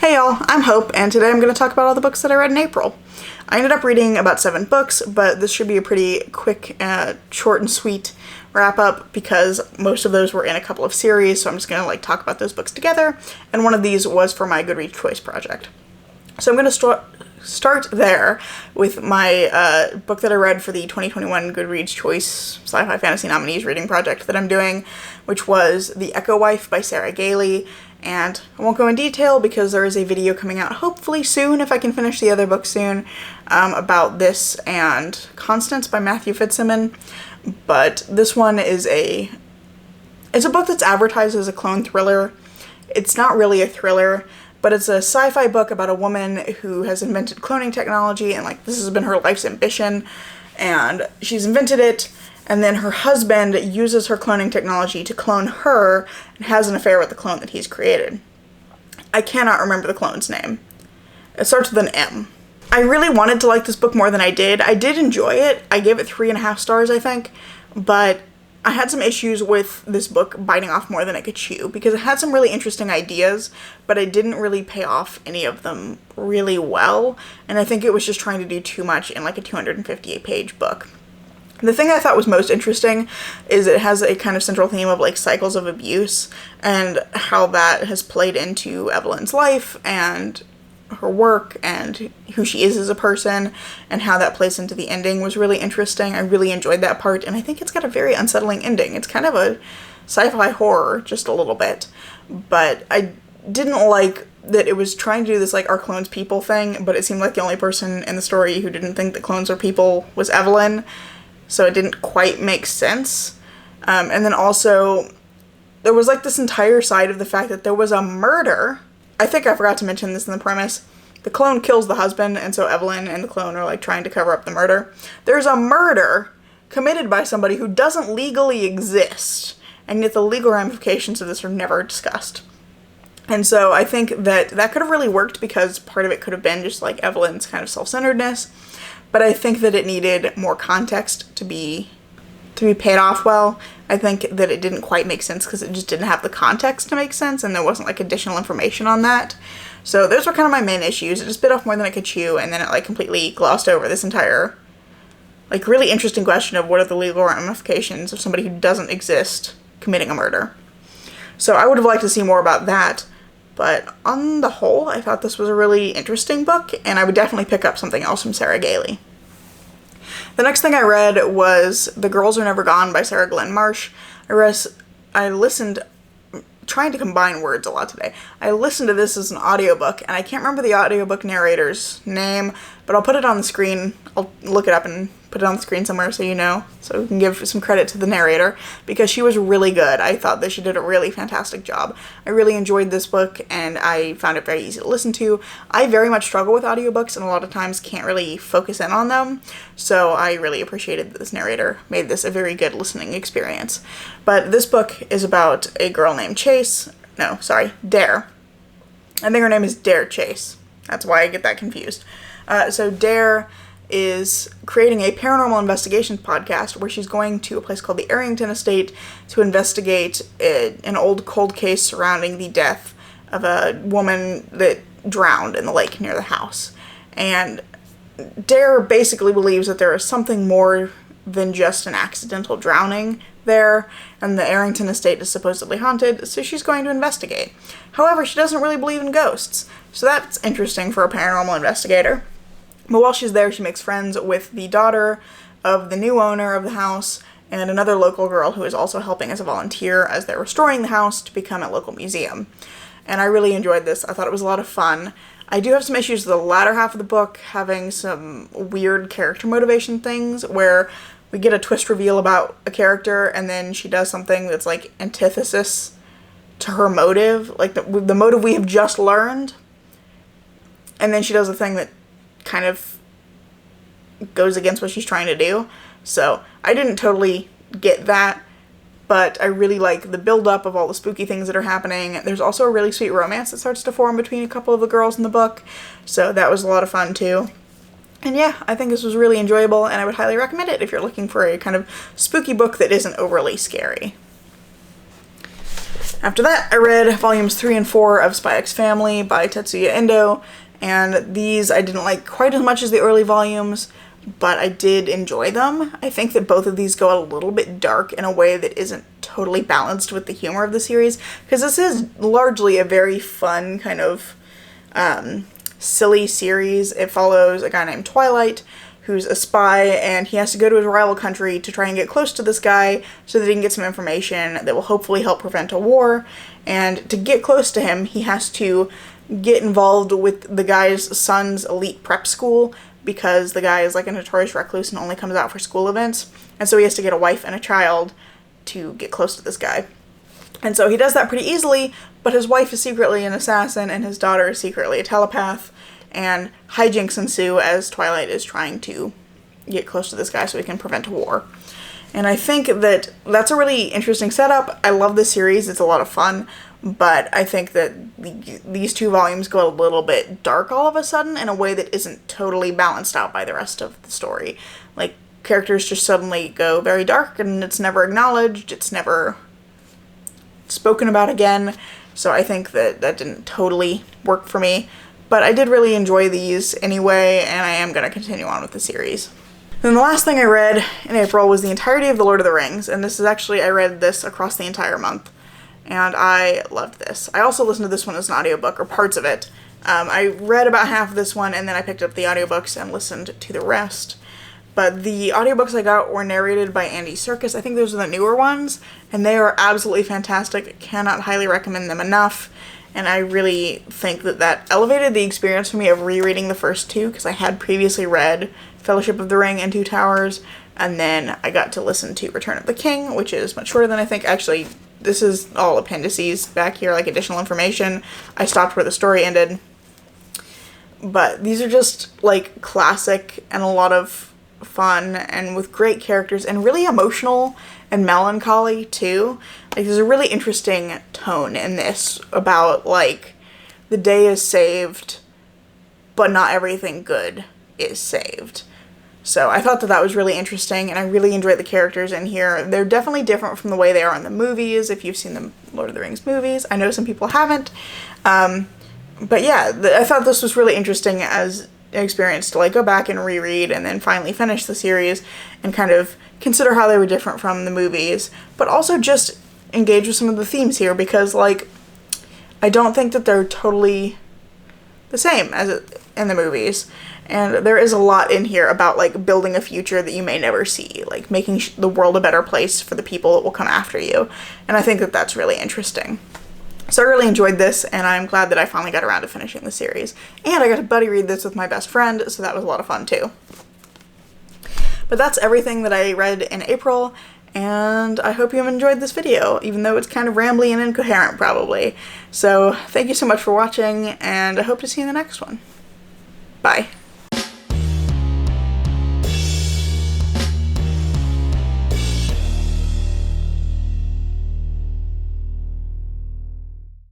Hey y'all, I'm Hope, and today I'm going to talk about all the books that I read in April. I ended up reading about 7 books, but this should be a pretty quick, short and sweet wrap-up because most of those were in a couple of series, so I'm just going to talk about those books together, and one of these was for my Goodreads Choice project. So I'm going to start there with my book that I read for the 2021 Goodreads Choice Sci-Fi Fantasy Nominees reading project that I'm doing, which was The Echo Wife by Sarah Gailey. And I won't go in detail because there is a video coming out hopefully soon, if I can finish the other book soon, about this and Constance by Matthew Fitzsimmons. But this one is it's a book that's advertised as a clone thriller. It's not really a thriller, but it's a sci-fi book about a woman who has invented cloning technology, and this has been her life's ambition, and she's invented it. And then her husband uses her cloning technology to clone her and has an affair with the clone that he's created. I cannot remember the clone's name. It starts with an M. I really wanted to like this book more than I did. I did enjoy it. I gave it 3.5 stars, I think. But I had some issues with this book biting off more than it could chew because it had some really interesting ideas, but it didn't really pay off any of them really well. And I think it was just trying to do too much in a 258-page book. The thing I thought was most interesting is it has a kind of central theme of cycles of abuse and how that has played into Evelyn's life and her work and who she is as a person and how that plays into the ending was really interesting. I really enjoyed that part, and I think it's got a very unsettling ending. It's kind of a sci-fi horror, just a little bit, but I didn't like that it was trying to do this are clones people thing, but it seemed like the only person in the story who didn't think that clones were people was Evelyn. So it didn't quite make sense. And then also, there was this entire side of the fact that there was a murder. I think I forgot to mention this in the premise. The clone kills the husband, and so Evelyn and the clone are trying to cover up the murder. There's a murder committed by somebody who doesn't legally exist, and yet the legal ramifications of this are never discussed. And so I think that could have really worked because part of it could have been just Evelyn's kind of self-centeredness. But I think that it needed more context to be paid off well. I think that it didn't quite make sense because it just didn't have the context to make sense, and there wasn't additional information on that. So those were kind of my main issues. It just bit off more than I could chew, and then it completely glossed over this entire really interesting question of what are the legal ramifications of somebody who doesn't exist committing a murder. So I would have liked to see more about that. But on the whole, I thought this was a really interesting book, and I would definitely pick up something else from Sarah Gailey. The next thing I read was The Girls Are Never Gone by Sarah Glenn Marsh. I listened, trying to combine words a lot today. I listened to this as an audiobook, and I can't remember the audiobook narrator's name, but I'll put it on the screen. I'll look it up and put it on the screen somewhere so you know, so we can give some credit to the narrator, because she was really good. I thought that she did a really fantastic job. I really enjoyed this book, and I found it very easy to listen to. I very much struggle with audiobooks, and a lot of times can't really focus in on them, so I really appreciated that this narrator made this a very good listening experience. But this book is about a girl named Dare. I think her name is Dare Chase. That's why I get that confused. So Dare is creating a paranormal investigation podcast where she's going to a place called the Arrington Estate to investigate an old cold case surrounding the death of a woman that drowned in the lake near the house. And Dare basically believes that there is something more than just an accidental drowning there, and the Arrington Estate is supposedly haunted, so she's going to investigate. However, she doesn't really believe in ghosts, so that's interesting for a paranormal investigator. But while she's there, she makes friends with the daughter of the new owner of the house and another local girl who is also helping as a volunteer as they're restoring the house to become a local museum. And I really enjoyed this. I thought it was a lot of fun. I do have some issues with the latter half of the book having some weird character motivation things where we get a twist reveal about a character and then she does something that's antithesis to her motive, the motive we have just learned. And then she does a thing that kind of goes against what she's trying to do. So I didn't totally get that, but I really like the build-up of all the spooky things that are happening. There's also a really sweet romance that starts to form between a couple of the girls in the book, so that was a lot of fun too. And yeah, I think this was really enjoyable, and I would highly recommend it if you're looking for a kind of spooky book that isn't overly scary. After that, I read volumes 3 and 4 of Spy X Family by Tetsuya Endo, and these I didn't like quite as much as the early volumes, but I did enjoy them. I think that both of these go a little bit dark in a way that isn't totally balanced with the humor of the series, because this is largely a very fun kind of silly series. It follows a guy named Twilight, who's a spy, and he has to go to his rival country to try and get close to this guy so that he can get some information that will hopefully help prevent a war. And to get close to him, he has to get involved with the guy's son's elite prep school, because the guy is like a notorious recluse and only comes out for school events. And so he has to get a wife and a child to get close to this guy. And so he does that pretty easily, but his wife is secretly an assassin and his daughter is secretly a telepath. And hijinks ensue as Twilight is trying to get close to this guy so he can prevent a war. And I think that that's a really interesting setup. I love this series. It's a lot of fun. But I think that these 2 volumes go a little bit dark all of a sudden in a way that isn't totally balanced out by the rest of the story. Like, characters just suddenly go very dark and it's never acknowledged. It's never spoken about again. So I think that that didn't totally work for me. But I did really enjoy these anyway, and I am going to continue on with the series. Then the last thing I read in April was the entirety of The Lord of the Rings, and this is actually, I read this across the entire month, and I loved this. I also listened to this one as an audiobook, or parts of it. I read about half of this one, and then I picked up the audiobooks and listened to the rest. But the audiobooks I got were narrated by Andy Serkis. I think those are the newer ones, and they are absolutely fantastic. I cannot highly recommend them enough. And I really think that that elevated the experience for me of rereading the first 2, because I had previously read Fellowship of the Ring and Two Towers, and then I got to listen to Return of the King, which is much shorter than I think. Actually, this is all appendices back here, like additional information. I stopped where the story ended. But these are just, like, classic and a lot of fun and with great characters and really emotional and melancholy too. Like, there's a really interesting tone in this about, like, the day is saved, but not everything good is saved. So I thought that that was really interesting, and I really enjoyed the characters in here. They're definitely different from the way they are in the movies, if you've seen the Lord of the Rings movies. I know some people haven't. But yeah, I thought this was really interesting as an experience to, like, go back and reread and then finally finish the series and kind of consider how they were different from the movies, but also just engage with some of the themes here, because, like, I don't think that they're totally the same as in the movies. And there is a lot in here about, like, building a future that you may never see, like making the world a better place for the people that will come after you. And I think that that's really interesting. So I really enjoyed this, and I'm glad that I finally got around to finishing the series. And I got to buddy read this with my best friend, so that was a lot of fun too. But that's everything that I read in April, and I hope you have enjoyed this video, even though it's kind of rambly and incoherent probably. So thank you so much for watching, and I hope to see you in the next one. Bye.